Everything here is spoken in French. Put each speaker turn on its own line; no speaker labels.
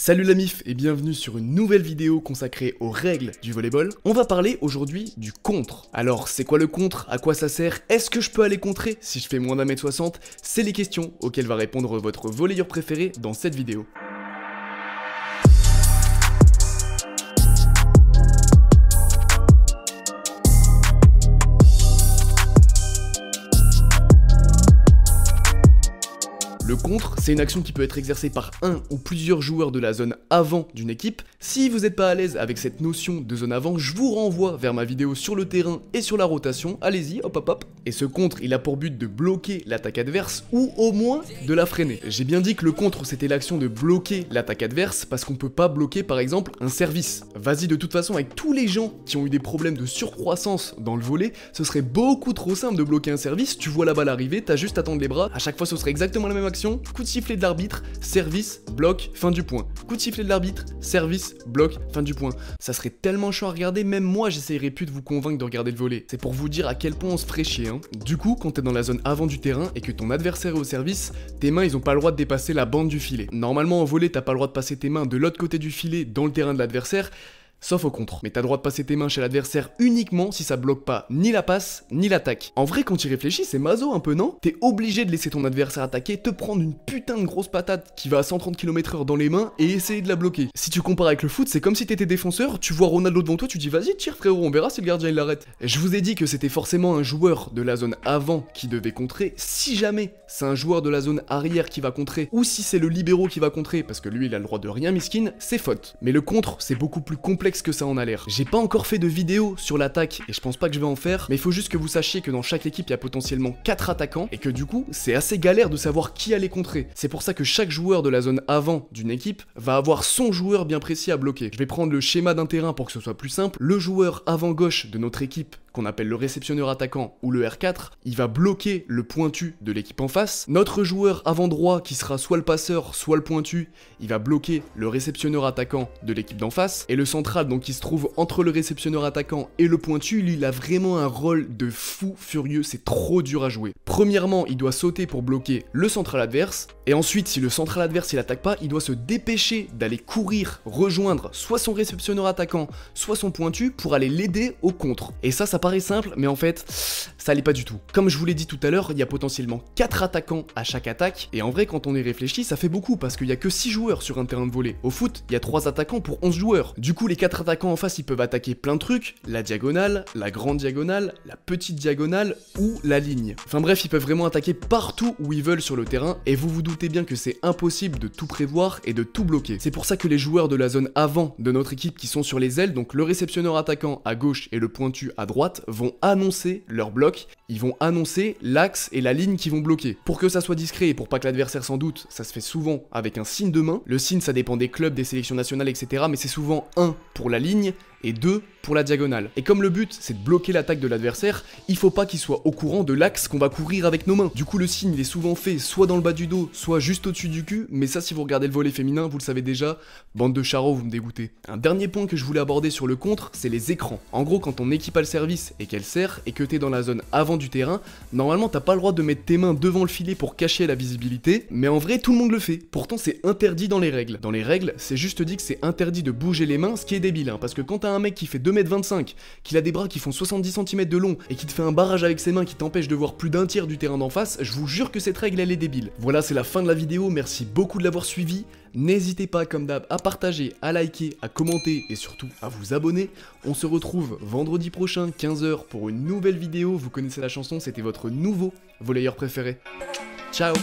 Salut la MIF et bienvenue sur une nouvelle vidéo consacrée aux règles du volleyball. On va parler aujourd'hui du contre. Alors c'est quoi le contre? À quoi ça sert? Est-ce que je peux aller contrer si je fais moins d'1m60? C'est les questions auxquelles va répondre votre volleyeur préféré dans cette vidéo. Le contre, c'est une action qui peut être exercée par un ou plusieurs joueurs de la zone avant d'une équipe. Si vous n'êtes pas à l'aise avec cette notion de zone avant, je vous renvoie vers ma vidéo sur le terrain et sur la rotation. Allez-y, hop hop hop. Et ce contre, il a pour but de bloquer l'attaque adverse ou au moins de la freiner. J'ai bien dit que le contre, c'était l'action de bloquer l'attaque adverse parce qu'on peut pas bloquer par exemple un service. Vas-y, de toute façon, avec tous les gens qui ont eu des problèmes de surcroissance dans le volley, ce serait beaucoup trop simple de bloquer un service. Tu vois la balle arriver, t'as juste à tendre les bras. À chaque fois, ce serait exactement la même action. Coup de sifflet de l'arbitre, service, bloc, fin du point. Coup de sifflet de l'arbitre, service, bloc, fin du point. Ça serait tellement chiant à regarder, même moi j'essayerais plus de vous convaincre de regarder le volley. C'est pour vous dire à quel point on se ferait chier, hein. Du coup, quand t'es dans la zone avant du terrain et que ton adversaire est au service, tes mains ils ont pas le droit de dépasser la bande du filet. Normalement en volley, t'as pas le droit de passer tes mains de l'autre côté du filet dans le terrain de l'adversaire. Sauf au contre. Mais t'as le droit de passer tes mains chez l'adversaire uniquement si ça bloque pas ni la passe, ni l'attaque. En vrai, quand tu y réfléchis, c'est maso un peu, non? T'es obligé de laisser ton adversaire attaquer, te prendre une putain de grosse patate qui va à 130 km/h dans les mains et essayer de la bloquer. Si tu compares avec le foot, c'est comme si t'étais défenseur, tu vois Ronaldo devant toi, tu dis vas-y tire frérot, on verra si le gardien il l'arrête. Je vous ai dit que c'était forcément un joueur de la zone avant qui devait contrer. Si jamais c'est un joueur de la zone arrière qui va contrer, ou si c'est le libéraux qui va contrer, parce que lui il a le droit de rien miskin, c'est faute. Mais le contre, c'est beaucoup plus complexe que ça en a l'air. J'ai pas encore fait de vidéo sur l'attaque et je pense pas que je vais en faire, mais il faut juste que vous sachiez que dans chaque équipe il y a potentiellement 4 attaquants et que du coup c'est assez galère de savoir qui aller contrer. C'est pour ça que chaque joueur de la zone avant d'une équipe va avoir son joueur bien précis à bloquer. Je vais prendre le schéma d'un terrain pour que ce soit plus simple. Le joueur avant gauche de notre équipe, qu'on appelle le réceptionneur attaquant ou le R4, il va bloquer le pointu de l'équipe en face. Notre joueur avant droit, qui sera soit le passeur, soit le pointu, il va bloquer le réceptionneur attaquant de l'équipe d'en face. Et le central, donc qui se trouve entre le réceptionneur attaquant et le pointu, lui il a vraiment un rôle de fou furieux, c'est trop dur à jouer. Premièrement, il doit sauter pour bloquer le central adverse, et ensuite si le central adverse il attaque pas, il doit se dépêcher d'aller courir, rejoindre soit son réceptionneur attaquant, soit son pointu pour aller l'aider au contre. Et ça paraît simple, mais en fait, ça l'est pas du tout. Comme je vous l'ai dit tout à l'heure, il y a potentiellement 4 attaquants à chaque attaque, et en vrai, quand on y réfléchit, ça fait beaucoup, parce qu'il y a que 6 joueurs sur un terrain de volley. Au foot, il y a 3 attaquants pour 11 joueurs. Du coup, les 4 attaquants en face, ils peuvent attaquer plein de trucs, la diagonale, la grande diagonale, la petite diagonale, ou la ligne. Enfin bref, ils peuvent vraiment attaquer partout où ils veulent sur le terrain, et vous vous doutez bien que c'est impossible de tout prévoir et de tout bloquer. C'est pour ça que les joueurs de la zone avant de notre équipe qui sont sur les ailes, donc le réceptionneur attaquant à gauche et le pointu à droite, vont annoncer leur bloc, ils vont annoncer l'axe et la ligne qu'ils vont bloquer. Pour que ça soit discret et pour pas que l'adversaire s'en doute, ça se fait souvent avec un signe de main. Le signe ça dépend des clubs, des sélections nationales, etc. Mais c'est souvent 1 pour la ligne et 2 pour la diagonale. Et comme le but c'est de bloquer l'attaque de l'adversaire, il faut pas qu'il soit au courant de l'axe qu'on va courir avec nos mains. Du coup le signe il est souvent fait soit dans le bas du dos, soit juste au-dessus du cul, mais ça si vous regardez le volley féminin, vous le savez déjà, bande de charros, vous me dégoûtez. Un dernier point que je voulais aborder sur le contre, c'est les écrans. En gros quand ton équipe a le service et qu'elle sert, et que t'es dans la zone avant du terrain, normalement t'as pas le droit de mettre tes mains devant le filet pour cacher la visibilité, mais en vrai tout le monde le fait. Pourtant c'est interdit dans les règles. Dans les règles, c'est juste dit que c'est interdit de bouger les mains, ce qui est débile, hein, parce que quand t'as un mec qui fait 2m25, qu'il a des bras qui font 70 cm de long et qui te fait un barrage avec ses mains qui t'empêche de voir plus d'un tiers du terrain d'en face, je vous jure que cette règle elle est débile. Voilà, c'est la fin de la vidéo, merci beaucoup de l'avoir suivi. N'hésitez pas comme d'hab à partager, à liker, à commenter et surtout à vous abonner. On se retrouve vendredi prochain 15h pour une nouvelle vidéo. Vous connaissez la chanson, c'était votre nouveau volleyeur préféré. Ciao.